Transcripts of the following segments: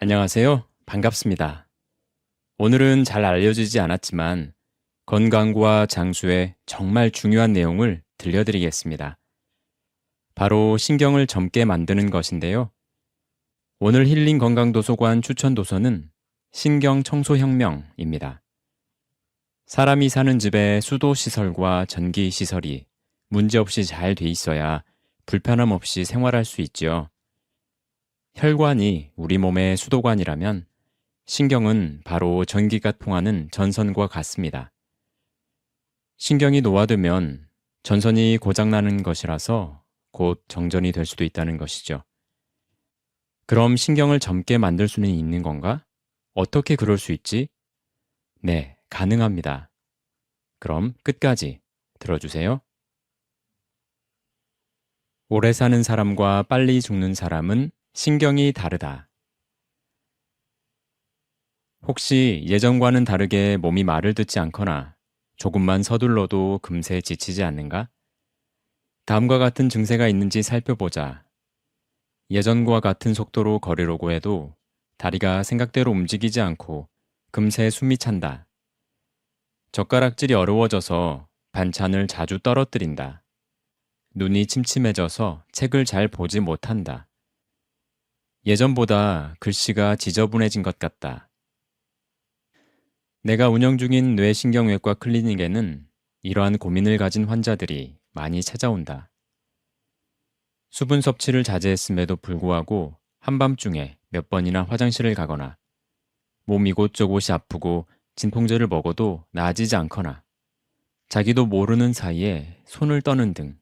안녕하세요. 반갑습니다. 오늘은 잘 알려지지 않았지만 건강과 장수의 정말 중요한 내용을 들려드리겠습니다. 바로 신경을 젊게 만드는 것인데요. 오늘 힐링 건강도서관 추천 도서는 신경 청소혁명입니다. 사람이 사는 집에 수도시설과 전기시설이 문제없이 잘 돼 있어야 불편함 없이 생활할 수 있지요. 혈관이 우리 몸의 수도관이라면 신경은 바로 전기가 통하는 전선과 같습니다. 신경이 노화되면 전선이 고장나는 것이라서 곧 정전이 될 수도 있다는 것이죠. 그럼 신경을 젊게 만들 수는 있는 건가? 어떻게 그럴 수 있지? 네, 가능합니다. 그럼 끝까지 들어주세요. 오래 사는 사람과 빨리 죽는 사람은 신경이 다르다. 혹시 예전과는 다르게 몸이 말을 듣지 않거나 조금만 서둘러도 금세 지치지 않는가? 다음과 같은 증세가 있는지 살펴보자. 예전과 같은 속도로 걸으려고 해도 다리가 생각대로 움직이지 않고 금세 숨이 찬다. 젓가락질이 어려워져서 반찬을 자주 떨어뜨린다. 눈이 침침해져서 책을 잘 보지 못한다. 예전보다 글씨가 지저분해진 것 같다. 내가 운영 중인 뇌신경외과 클리닉에는 이러한 고민을 가진 환자들이 많이 찾아온다. 수분 섭취를 자제했음에도 불구하고 한밤중에 몇 번이나 화장실을 가거나 몸 이곳저곳이 아프고 진통제를 먹어도 나아지지 않거나 자기도 모르는 사이에 손을 떠는 등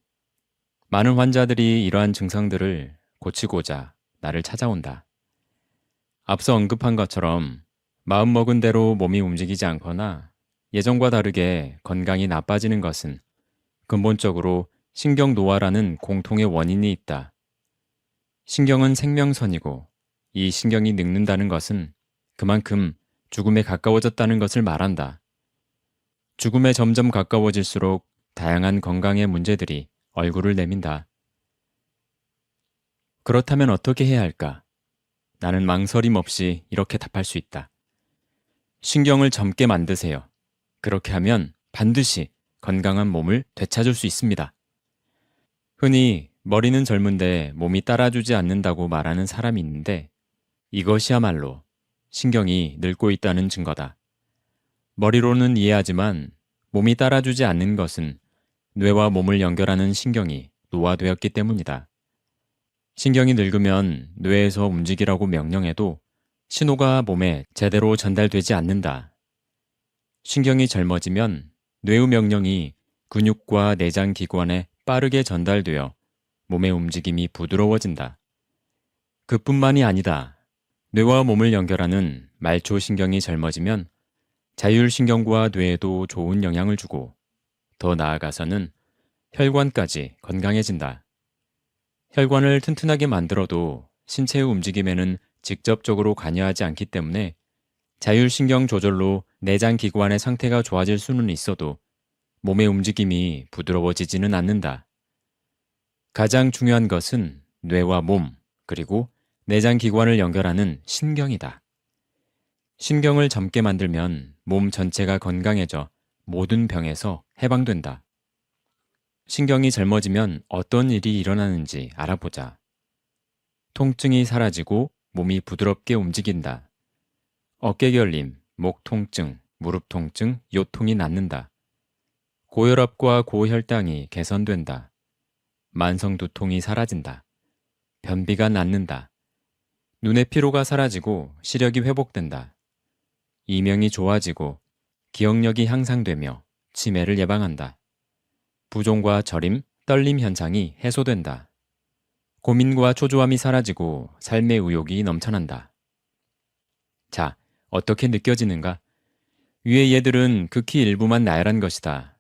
많은 환자들이 이러한 증상들을 고치고자 나를 찾아온다. 앞서 언급한 것처럼 마음먹은 대로 몸이 움직이지 않거나 예전과 다르게 건강이 나빠지는 것은 근본적으로 신경 노화라는 공통의 원인이 있다. 신경은 생명선이고 이 신경이 늙는다는 것은 그만큼 죽음에 가까워졌다는 것을 말한다. 죽음에 점점 가까워질수록 다양한 건강의 문제들이 얼굴을 내민다. 그렇다면 어떻게 해야 할까? 나는 망설임 없이 이렇게 답할 수 있다. 신경을 젊게 만드세요. 그렇게 하면 반드시 건강한 몸을 되찾을 수 있습니다. 흔히 머리는 젊은데 몸이 따라주지 않는다고 말하는 사람이 있는데 이것이야말로 신경이 늙고 있다는 증거다. 머리로는 이해하지만 몸이 따라주지 않는 것은 뇌와 몸을 연결하는 신경이 노화되었기 때문이다. 신경이 늙으면 뇌에서 움직이라고 명령해도 신호가 몸에 제대로 전달되지 않는다. 신경이 젊어지면 뇌의 명령이 근육과 내장 기관에 빠르게 전달되어 몸의 움직임이 부드러워진다. 그뿐만이 아니다. 뇌와 몸을 연결하는 말초신경이 젊어지면 자율신경과 뇌에도 좋은 영향을 주고 더 나아가서는 혈관까지 건강해진다. 혈관을 튼튼하게 만들어도 신체의 움직임에는 직접적으로 관여하지 않기 때문에 자율신경 조절로 내장 기관의 상태가 좋아질 수는 있어도 몸의 움직임이 부드러워지지는 않는다. 가장 중요한 것은 뇌와 몸, 그리고 내장 기관을 연결하는 신경이다. 신경을 젊게 만들면 몸 전체가 건강해져 모든 병에서 해방된다. 신경이 젊어지면 어떤 일이 일어나는지 알아보자. 통증이 사라지고 몸이 부드럽게 움직인다. 어깨 결림, 목 통증, 무릎 통증, 요통이 낫는다. 고혈압과 고혈당이 개선된다. 만성 두통이 사라진다. 변비가 낫는다. 눈의 피로가 사라지고 시력이 회복된다. 이명이 좋아지고 기억력이 향상되며 치매를 예방한다. 부종과 저림, 떨림 현상이 해소된다. 고민과 초조함이 사라지고 삶의 의욕이 넘쳐난다. 자, 어떻게 느껴지는가? 위의 예들은 극히 일부만 나열한 것이다.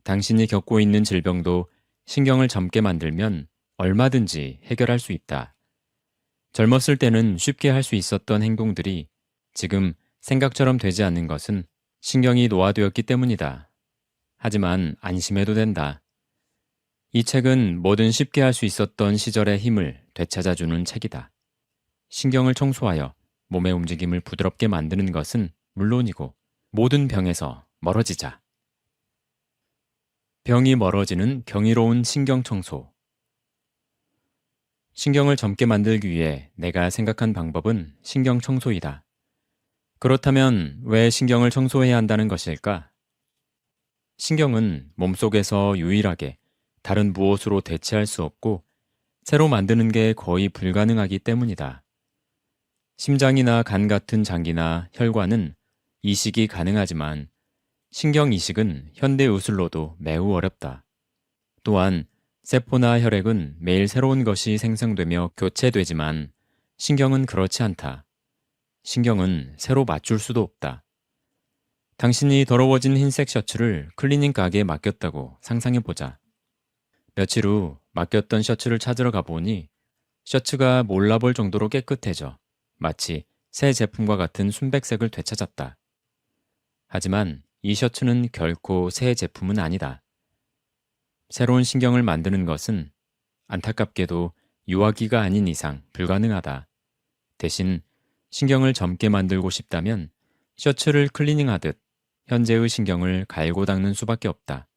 당신이 겪고 있는 질병도 신경을 젊게 만들면 얼마든지 해결할 수 있다. 젊었을 때는 쉽게 할 수 있었던 행동들이 지금 생각처럼 되지 않는 것은 신경이 노화되었기 때문이다. 하지만 안심해도 된다. 이 책은 뭐든 쉽게 할 수 있었던 시절의 힘을 되찾아주는 책이다. 신경을 청소하여 몸의 움직임을 부드럽게 만드는 것은 물론이고 모든 병에서 멀어지자. 병이 멀어지는 경이로운 신경 청소. 신경을 젊게 만들기 위해 내가 생각한 방법은 신경 청소이다. 그렇다면 왜 신경을 청소해야 한다는 것일까? 신경은 몸속에서 유일하게 다른 무엇으로 대체할 수 없고 새로 만드는 게 거의 불가능하기 때문이다. 심장이나 간 같은 장기나 혈관은 이식이 가능하지만 신경 이식은 현대 의술로도 매우 어렵다. 또한 세포나 혈액은 매일 새로운 것이 생성되며 교체되지만 신경은 그렇지 않다. 신경은 새로 맞출 수도 없다. 당신이 더러워진 흰색 셔츠를 클리닝 가게에 맡겼다고 상상해보자. 며칠 후 맡겼던 셔츠를 찾으러 가보니 셔츠가 몰라볼 정도로 깨끗해져 마치 새 제품과 같은 순백색을 되찾았다. 하지만 이 셔츠는 결코 새 제품은 아니다. 새로운 신경을 만드는 것은 안타깝게도 유아기가 아닌 이상 불가능하다. 대신 신경을 젊게 만들고 싶다면 셔츠를 클리닝하듯 현재의 신경을 갈고 닦는 수밖에 없다.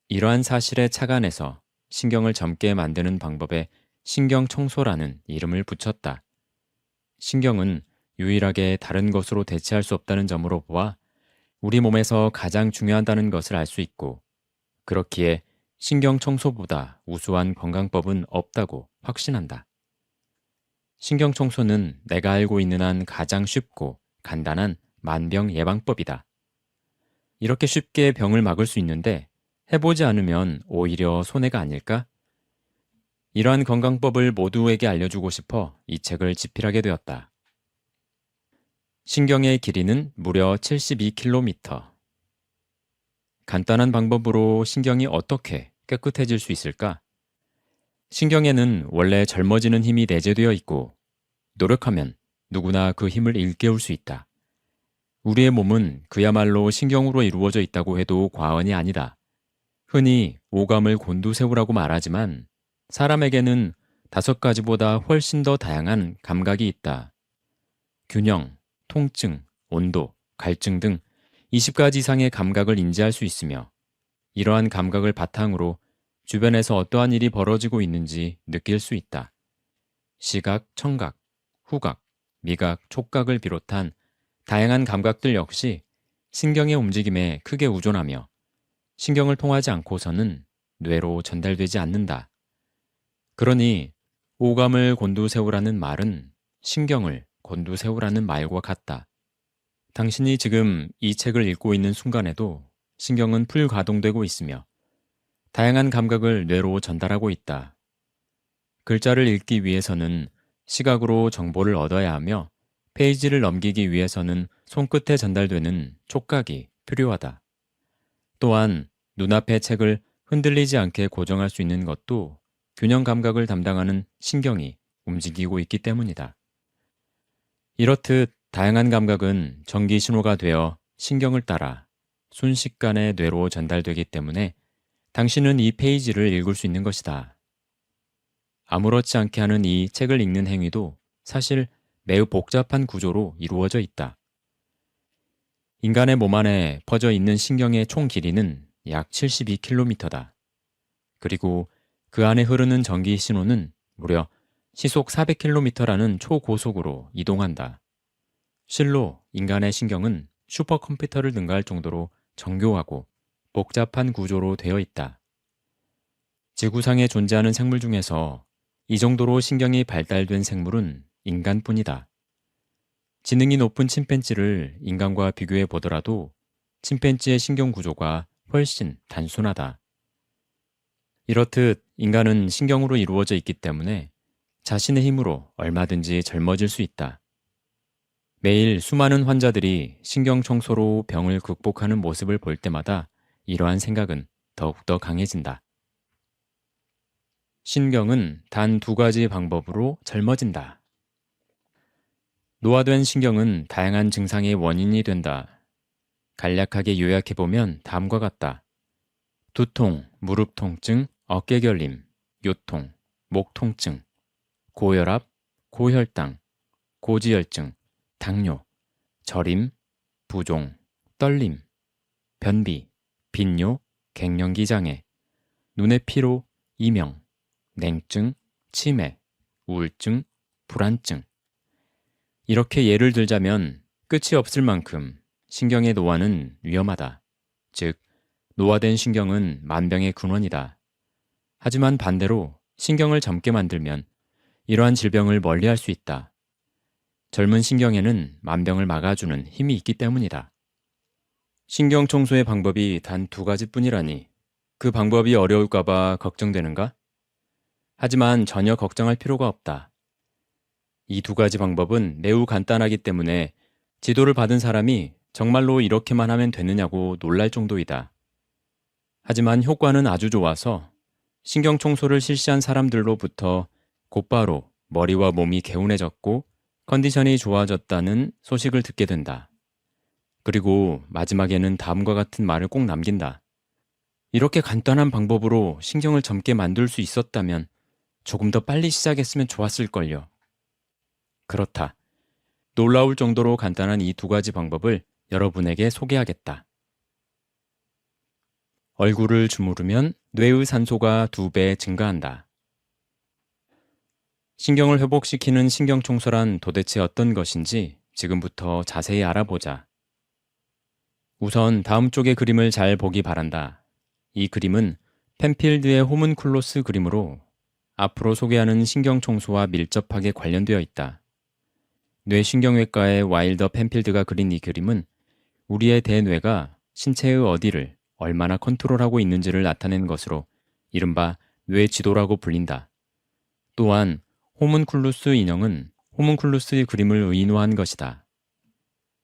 이러한 사실에 착안해서 신경을 젊게 만드는 방법에 신경 청소라는 이름을 붙였다. 신경은 유일하게 다른 것으로 대체할 수 없다는 점으로 보아 우리 몸에서 가장 중요하다는 것을 알 수 있고, 그렇기에 신경 청소보다 우수한 건강법은 없다고 확신한다. 신경 청소는 내가 알고 있는 한 가장 쉽고 간단한 만병 예방법이다. 이렇게 쉽게 병을 막을 수 있는데 해보지 않으면 오히려 손해가 아닐까? 이러한 건강법을 모두에게 알려주고 싶어 이 책을 집필하게 되었다. 신경의 길이는 무려 72km. 간단한 방법으로 신경이 어떻게 깨끗해질 수 있을까? 신경에는 원래 젊어지는 힘이 내재되어 있고 노력하면 누구나 그 힘을 일깨울 수 있다. 우리의 몸은 그야말로 신경으로 이루어져 있다고 해도 과언이 아니다. 흔히 오감을 곤두세우라고 말하지만 사람에게는 5가지보다 훨씬 더 다양한 감각이 있다. 균형, 통증, 온도, 갈증 등 20가지 이상의 감각을 인지할 수 있으며 이러한 감각을 바탕으로 주변에서 어떠한 일이 벌어지고 있는지 느낄 수 있다. 시각, 청각, 후각, 미각, 촉각을 비롯한 다양한 감각들 역시 신경의 움직임에 크게 의존하며 신경을 통하지 않고서는 뇌로 전달되지 않는다. 그러니 오감을 곤두세우라는 말은 신경을 곤두세우라는 말과 같다. 당신이 지금 이 책을 읽고 있는 순간에도 신경은 풀가동되고 있으며 다양한 감각을 뇌로 전달하고 있다. 글자를 읽기 위해서는 시각으로 정보를 얻어야 하며 페이지를 넘기기 위해서는 손끝에 전달되는 촉각이 필요하다. 또한 눈앞의 책을 흔들리지 않게 고정할 수 있는 것도 균형 감각을 담당하는 신경이 움직이고 있기 때문이다. 이렇듯 다양한 감각은 전기 신호가 되어 신경을 따라 순식간에 뇌로 전달되기 때문에 당신은 이 페이지를 읽을 수 있는 것이다. 아무렇지 않게 하는 이 책을 읽는 행위도 사실 매우 복잡한 구조로 이루어져 있다. 인간의 몸 안에 퍼져 있는 신경의 총 길이는 약 72km다. 그리고 그 안에 흐르는 전기 신호는 무려 시속 400km라는 초고속으로 이동한다. 실로 인간의 신경은 슈퍼컴퓨터를 능가할 정도로 정교하고 복잡한 구조로 되어 있다. 지구상에 존재하는 생물 중에서 이 정도로 신경이 발달된 생물은 인간뿐이다. 지능이 높은 침팬지를 인간과 비교해 보더라도 침팬지의 신경 구조가 훨씬 단순하다. 이렇듯 인간은 신경으로 이루어져 있기 때문에 자신의 힘으로 얼마든지 젊어질 수 있다. 매일 수많은 환자들이 신경 청소로 병을 극복하는 모습을 볼 때마다 이러한 생각은 더욱더 강해진다. 신경은 단 2가지 방법으로 젊어진다. 노화된 신경은 다양한 증상의 원인이 된다. 간략하게 요약해보면 다음과 같다. 두통, 무릎 통증, 어깨 결림, 요통, 목 통증, 고혈압, 고혈당, 고지혈증, 당뇨, 저림, 부종, 떨림, 변비, 빈뇨, 갱년기 장애, 눈의 피로, 이명, 냉증, 치매, 우울증, 불안증. 이렇게 예를 들자면 끝이 없을 만큼 신경의 노화는 위험하다. 즉, 노화된 신경은 만병의 근원이다. 하지만 반대로 신경을 젊게 만들면 이러한 질병을 멀리할 수 있다. 젊은 신경에는 만병을 막아주는 힘이 있기 때문이다. 신경 청소의 방법이 단 2가지뿐이라니 그 방법이 어려울까봐 걱정되는가? 하지만 전혀 걱정할 필요가 없다. 이 2가지 방법은 매우 간단하기 때문에 지도를 받은 사람이 정말로 이렇게만 하면 되느냐고 놀랄 정도이다. 하지만 효과는 아주 좋아서 신경 청소를 실시한 사람들로부터 곧바로 머리와 몸이 개운해졌고 컨디션이 좋아졌다는 소식을 듣게 된다. 그리고 마지막에는 다음과 같은 말을 꼭 남긴다. 이렇게 간단한 방법으로 신경을 젊게 만들 수 있었다면 조금 더 빨리 시작했으면 좋았을걸요. 그렇다. 놀라울 정도로 간단한 이 2가지 방법을 여러분에게 소개하겠다. 얼굴을 주무르면 뇌의 산소가 2배 증가한다. 신경을 회복시키는 신경청소란 도대체 어떤 것인지 지금부터 자세히 알아보자. 우선 다음 쪽의 그림을 잘 보기 바란다. 이 그림은 펜필드의 호문쿨로스 그림으로 앞으로 소개하는 신경청소와 밀접하게 관련되어 있다. 뇌신경외과의 와일더 펜필드가 그린 이 그림은 우리의 대뇌가 신체의 어디를 얼마나 컨트롤하고 있는지를 나타낸 것으로 이른바 뇌지도라고 불린다. 또한 호문쿨루스 인형은 호문쿨루스의 그림을 의인화한 것이다.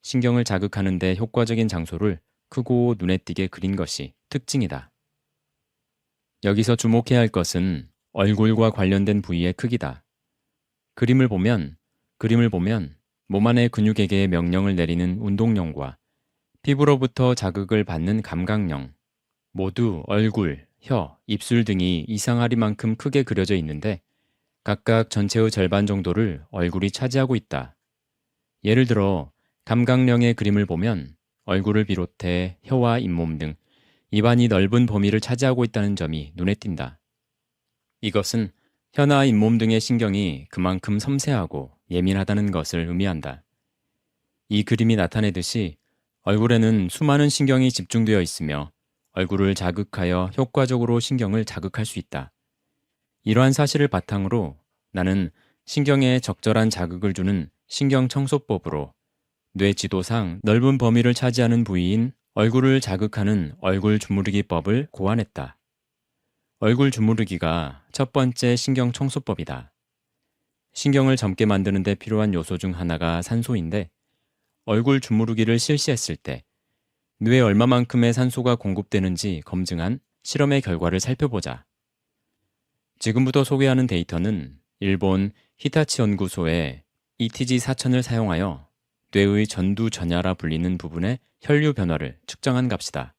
신경을 자극하는 데 효과적인 장소를 크고 눈에 띄게 그린 것이 특징이다. 여기서 주목해야 할 것은 얼굴과 관련된 부위의 크기다. 그림을 보면 몸 안의 근육에게 명령을 내리는 운동령과 피부로부터 자극을 받는 감각령, 모두 얼굴, 혀, 입술 등이 이상하리만큼 크게 그려져 있는데 각각 전체의 절반 정도를 얼굴이 차지하고 있다. 예를 들어 감각령의 그림을 보면 얼굴을 비롯해 혀와 잇몸 등 입안이 넓은 범위를 차지하고 있다는 점이 눈에 띈다. 이것은 혀나 잇몸 등의 신경이 그만큼 섬세하고 예민하다는 것을 의미한다. 이 그림이 나타내듯이 얼굴에는 수많은 신경이 집중되어 있으며 얼굴을 자극하여 효과적으로 신경을 자극할 수 있다. 이러한 사실을 바탕으로 나는 신경에 적절한 자극을 주는 신경청소법으로 뇌지도상 넓은 범위를 차지하는 부위인 얼굴을 자극하는 얼굴 주무르기법을 고안했다. 얼굴 주무르기가 첫 번째 신경청소법이다. 신경을 젊게 만드는 데 필요한 요소 중 하나가 산소인데 얼굴 주무르기를 실시했을 때 뇌에 얼마만큼의 산소가 공급되는지 검증한 실험의 결과를 살펴보자. 지금부터 소개하는 데이터는 일본 히타치 연구소의 ETG4000을 사용하여 뇌의 전두전야라 불리는 부분의 혈류 변화를 측정한 값이다.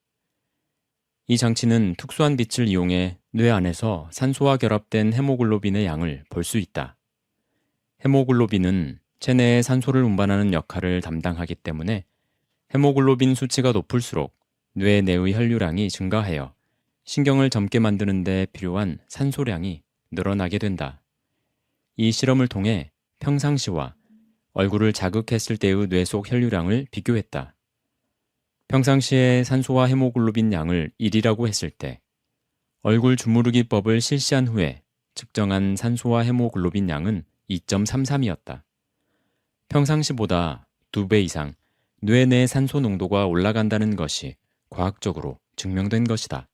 이 장치는 특수한 빛을 이용해 뇌 안에서 산소와 결합된 헤모글로빈의 양을 볼 수 있다. 헤모글로빈은 체내에 산소를 운반하는 역할을 담당하기 때문에 헤모글로빈 수치가 높을수록 뇌 내의 혈류량이 증가하여 신경을 젊게 만드는 데 필요한 산소량이 늘어나게 된다. 이 실험을 통해 평상시와 얼굴을 자극했을 때의 뇌 속 혈류량을 비교했다. 평상시에 산소와 헤모글로빈 양을 1이라고 했을 때 얼굴 주무르기법을 실시한 후에 측정한 산소와 헤모글로빈 양은 2.33이었다. 평상시보다 2배 이상 뇌 내 산소 농도가 올라간다는 것이 과학적으로 증명된 것이다.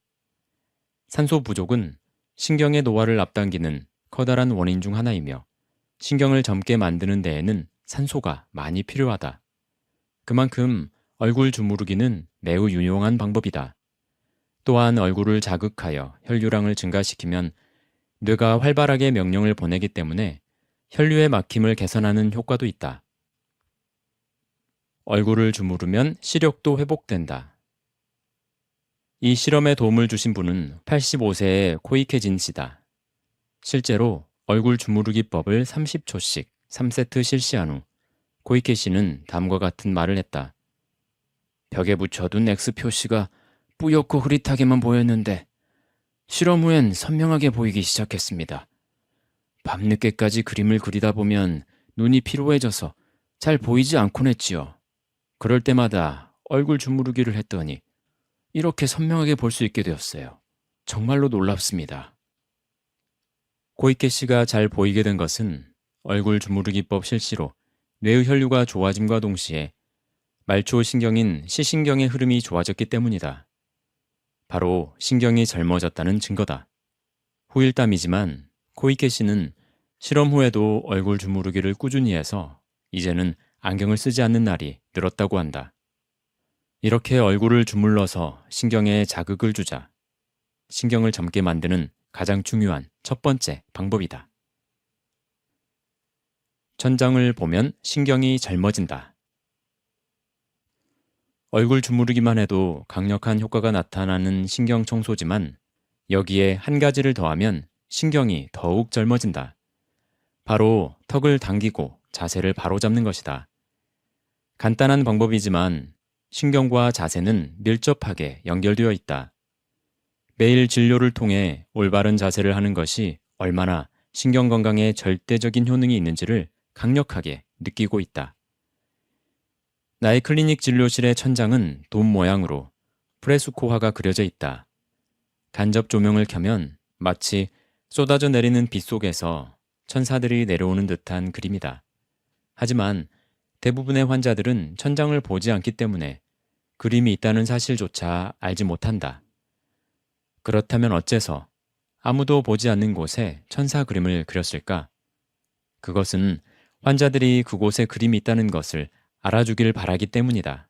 산소 부족은 신경의 노화를 앞당기는 커다란 원인 중 하나이며 신경을 젊게 만드는 데에는 산소가 많이 필요하다. 그만큼 얼굴 주무르기는 매우 유용한 방법이다. 또한 얼굴을 자극하여 혈류량을 증가시키면 뇌가 활발하게 명령을 보내기 때문에 혈류의 막힘을 개선하는 효과도 있다. 얼굴을 주무르면 시력도 회복된다. 이 실험에 도움을 주신 분은 85세의 코이케진 씨다. 실제로 얼굴 주무르기법을 30초씩 3세트 실시한 후 고이케 씨는 다음과 같은 말을 했다. 벽에 붙여둔 X 표시가 뿌옇고 흐릿하게만 보였는데 실험 후엔 선명하게 보이기 시작했습니다. 밤늦게까지 그림을 그리다 보면 눈이 피로해져서 잘 보이지 않곤 했지요. 그럴 때마다 얼굴 주무르기를 했더니 이렇게 선명하게 볼 수 있게 되었어요. 정말로 놀랍습니다. 고이케 씨가 잘 보이게 된 것은 얼굴 주무르기법 실시로 뇌의 혈류가 좋아짐과 동시에 말초 신경인 시신경의 흐름이 좋아졌기 때문이다. 바로 신경이 젊어졌다는 증거다. 후일담이지만 고이케 씨는 실험 후에도 얼굴 주무르기를 꾸준히 해서 이제는 안경을 쓰지 않는 날이 늘었다고 한다. 이렇게 얼굴을 주물러서 신경에 자극을 주자 신경을 젊게 만드는 가장 중요한 첫 번째 방법이다. 천장을 보면 신경이 젊어진다. 얼굴 주무르기만 해도 강력한 효과가 나타나는 신경 청소지만 여기에 한 가지를 더하면 신경이 더욱 젊어진다. 바로 턱을 당기고 자세를 바로잡는 것이다. 간단한 방법이지만 신경과 자세는 밀접하게 연결되어 있다. 매일 진료를 통해 올바른 자세를 하는 것이 얼마나 신경 건강에 절대적인 효능이 있는지를 강력하게 느끼고 있다. 나의 클리닉 진료실의 천장은 돔 모양으로 프레스코화가 그려져 있다. 간접 조명을 켜면 마치 쏟아져 내리는 빛 속에서 천사들이 내려오는 듯한 그림이다. 하지만 대부분의 환자들은 천장을 보지 않기 때문에 그림이 있다는 사실조차 알지 못한다. 그렇다면 어째서 아무도 보지 않는 곳에 천사 그림을 그렸을까? 그것은 환자들이 그곳에 그림이 있다는 것을 알아주길 바라기 때문이다.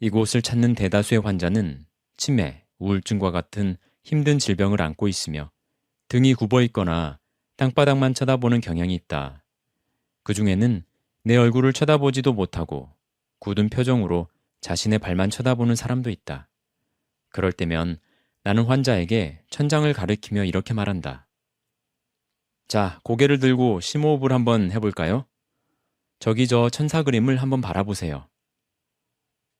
이곳을 찾는 대다수의 환자는 치매, 우울증과 같은 힘든 질병을 앓고 있으며 등이 굽어 있거나 땅바닥만 쳐다보는 경향이 있다. 그 중에는 내 얼굴을 쳐다보지도 못하고 굳은 표정으로 자신의 발만 쳐다보는 사람도 있다. 그럴 때면 나는 환자에게 천장을 가리키며 이렇게 말한다. 자, 고개를 들고 심호흡을 한번 해볼까요? 저기 저 천사 그림을 한번 바라보세요.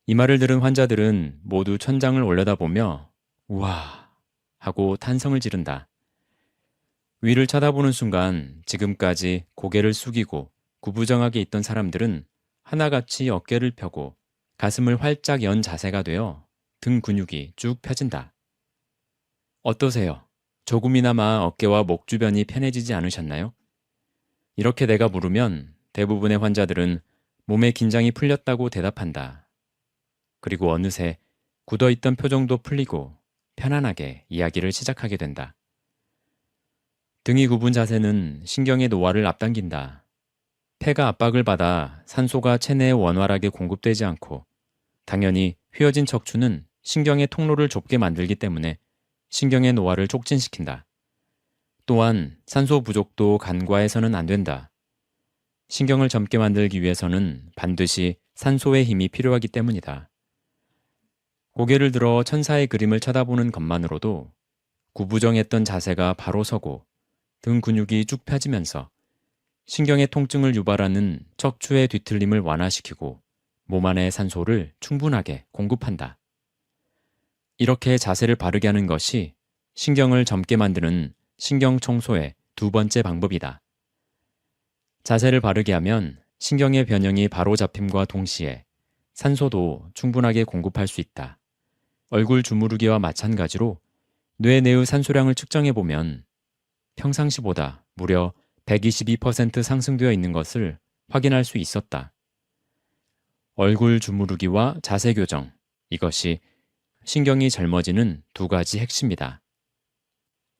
이 말을 들은 환자들은 모두 천장을 올려다보며 우와 하고 탄성을 지른다. 위를 쳐다보는 순간 지금까지 고개를 숙이고 구부정하게 있던 사람들은 하나같이 어깨를 펴고 가슴을 활짝 연 자세가 되어 등 근육이 쭉 펴진다. 어떠세요? 조금이나마 어깨와 목 주변이 편해지지 않으셨나요? 이렇게 내가 물으면 대부분의 환자들은 몸의 긴장이 풀렸다고 대답한다. 그리고 어느새 굳어있던 표정도 풀리고 편안하게 이야기를 시작하게 된다. 등이 굽은 자세는 신경의 노화를 앞당긴다. 폐가 압박을 받아 산소가 체내에 원활하게 공급되지 않고 당연히 휘어진 척추는 신경의 통로를 좁게 만들기 때문에 신경의 노화를 촉진시킨다. 또한 산소 부족도 간과해서는 안 된다. 신경을 젊게 만들기 위해서는 반드시 산소의 힘이 필요하기 때문이다. 고개를 들어 천사의 그림을 쳐다보는 것만으로도 구부정했던 자세가 바로 서고 등 근육이 쭉 펴지면서 신경의 통증을 유발하는 척추의 뒤틀림을 완화시키고 몸 안의 산소를 충분하게 공급한다. 이렇게 자세를 바르게 하는 것이 신경을 젊게 만드는 신경 청소의 두 번째 방법이다. 자세를 바르게 하면 신경의 변형이 바로 잡힘과 동시에 산소도 충분하게 공급할 수 있다. 얼굴 주무르기와 마찬가지로 뇌 내의 산소량을 측정해보면 평상시보다 무려 122% 상승되어 있는 것을 확인할 수 있었다. 얼굴 주무르기와 자세 교정, 이것이 신경이 젊어지는 두 가지 핵심이다.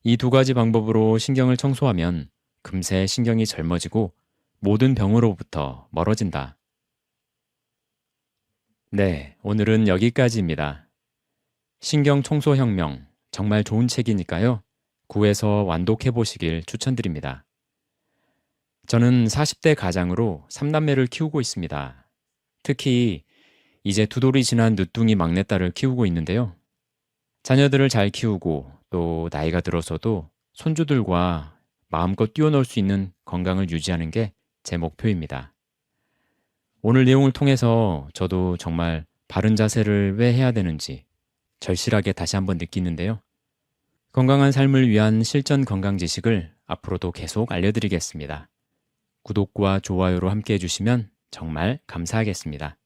이 두 가지 방법으로 신경을 청소하면 금세 신경이 젊어지고 모든 병으로부터 멀어진다. 네, 오늘은 여기까지입니다. 신경 청소 혁명, 정말 좋은 책이니까요. 구해서 완독해 보시길 추천드립니다. 저는 40대 가장으로 3남매를 키우고 있습니다. 특히 이제 2돌이 지난 늦둥이 막내딸을 키우고 있는데요. 자녀들을 잘 키우고 또 나이가 들어서도 손주들과 마음껏 뛰어놀 수 있는 건강을 유지하는 게 제 목표입니다. 오늘 내용을 통해서 저도 정말 바른 자세를 왜 해야 되는지 절실하게 다시 한번 느끼는데요. 건강한 삶을 위한 실전 건강 지식을 앞으로도 계속 알려드리겠습니다. 구독과 좋아요로 함께 해주시면 정말 감사하겠습니다.